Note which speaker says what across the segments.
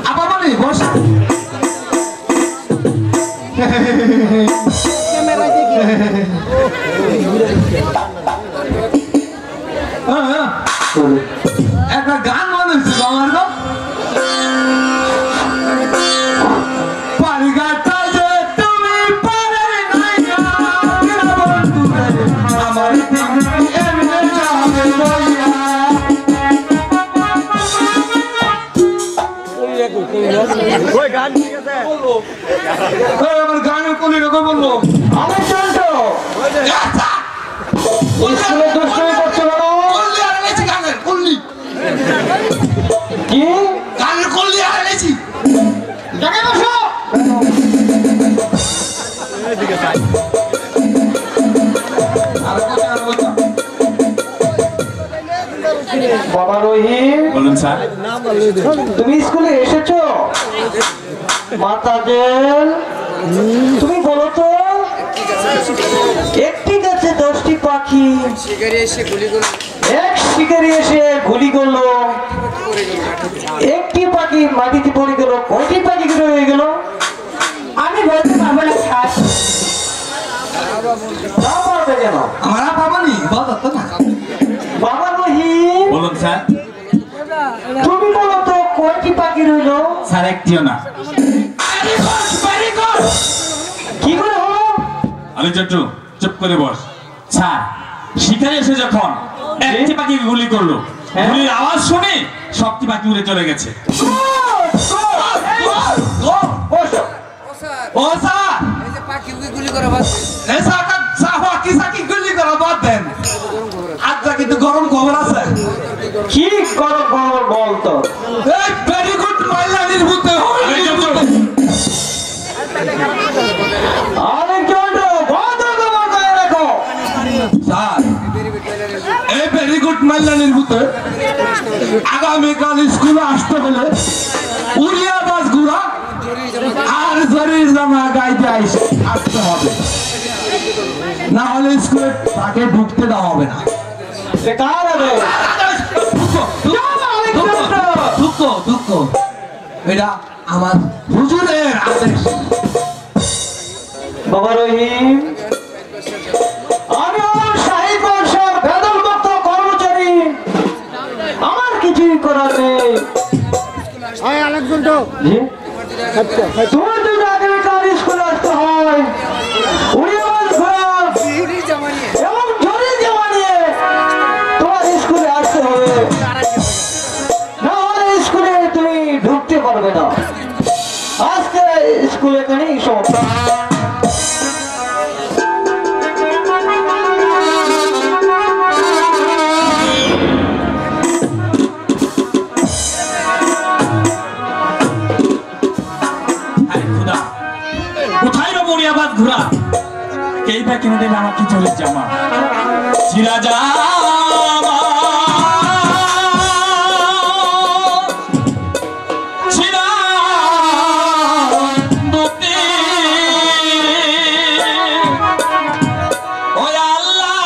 Speaker 1: apa nih bos? Kamera aja gitu. একটা গান মনে হচ্ছে আমার তো পারিগাটা যে তুমি পারে নাই আমার এমনি যাবে লইয়া ওই গান ঠিক আছে বলবো আমার গানের কোনি রকম বলবো আমি চলতো স্কুলে দুষ্টুমি করছো না কল্লি আর এনেছি গানের কল্লি কি গানের কল্লি আর এনেছি জায়গায় বসো এদিকে যাই আর কথা বাবা রহিম বলুন স্যার তুমি স্কুলে এসেছো মাতাজেল তুমি বলো তো একটি গাছে 10টি পাখি শিকারি এসে গুলি করলো এক শিকারি এসে গুলি করলো একটি পাখি মাটিতে পড়ে গেল কয়টি পাখি রয়ে গেল আমি বলতে পারবো না স্যার পারবে কেন আমরা পাবো নি বলো না বাবা রহিম বলুন স্যার তুমি বলো তো কয়টি পাখি রইল স্যার একটিও না ভেরি গুড কি করে হলো আরে জট্টু চুপ করে বস স্যার শিকারি এসে যখন একটি পাখি গুলি করলো গুলির আওয়াজ শুনে সবটি পাখি উড়ে চলে গেছে ও স্যার এই যে পাখি গুলি করা বাদ এই স্যার পাখি গুলি করা বাদ দেন আজকে কিন্তু গরম খবর আছে কি গরম খবর বল তো এই ভেরি গুড মাইলানির ভূতে আরে জন্ড বন্ধ করে রাখো স্যার এই ভেরি গুড মাইলানির ভূতে আগামী কাল স্কুলে আসতে হলে উড়িয়া বাস ঘুরা আর শরীর জামা গাইতে আসতে হবে না হলে স্কুলে তাকে ঢুকতে দেওয়া হবে না দুঃখ এটা আমার হুজুরের আদেশ বাবা রহিম আমি আমার সাহিত্য বর্ষের বেতনমুক্ত কর্মচারী আমার কিছুই করার নেই তোমার যদি আগামীকাল স্কুলে আসতে হয় এবং ঝড়ি জামা নিয়ে তোমার স্কুলে আসতে হবে না হলে স্কুলে তুমি ঢুকতে পারবে না আজকে স্কুলে এখানেই সমস্যা ঘোরা এই বা কিনে দেবে আমার কি চলে জামা চিরা জামা চিরা দুটি ও আল্লাহ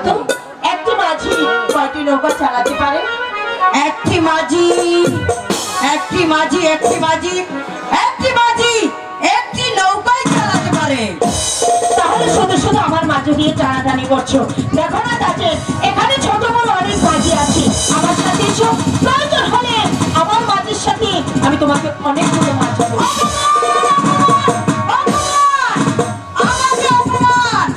Speaker 2: তো একটি মাঝি কয়টি নৌকা চালাতে পারে?
Speaker 3: একটি মাঝি একটি মাঝি একটি মাঝি একটি মাঝি একটি নৌকায় চালাতে পারে।
Speaker 2: তাহলে শুধু শুধু আমার মাঝি দিয়ে টানাটানি করছো। দেখো না তাতে এখানে ছোট বড় অনেক মাঝি আছে, আমার সাথে এসো, প্রয়োজন হলে আমার মাঝির সাথে আমি তোমাকে অনেকগুলো মাছ দেবো।
Speaker 3: আমাকে অপমান!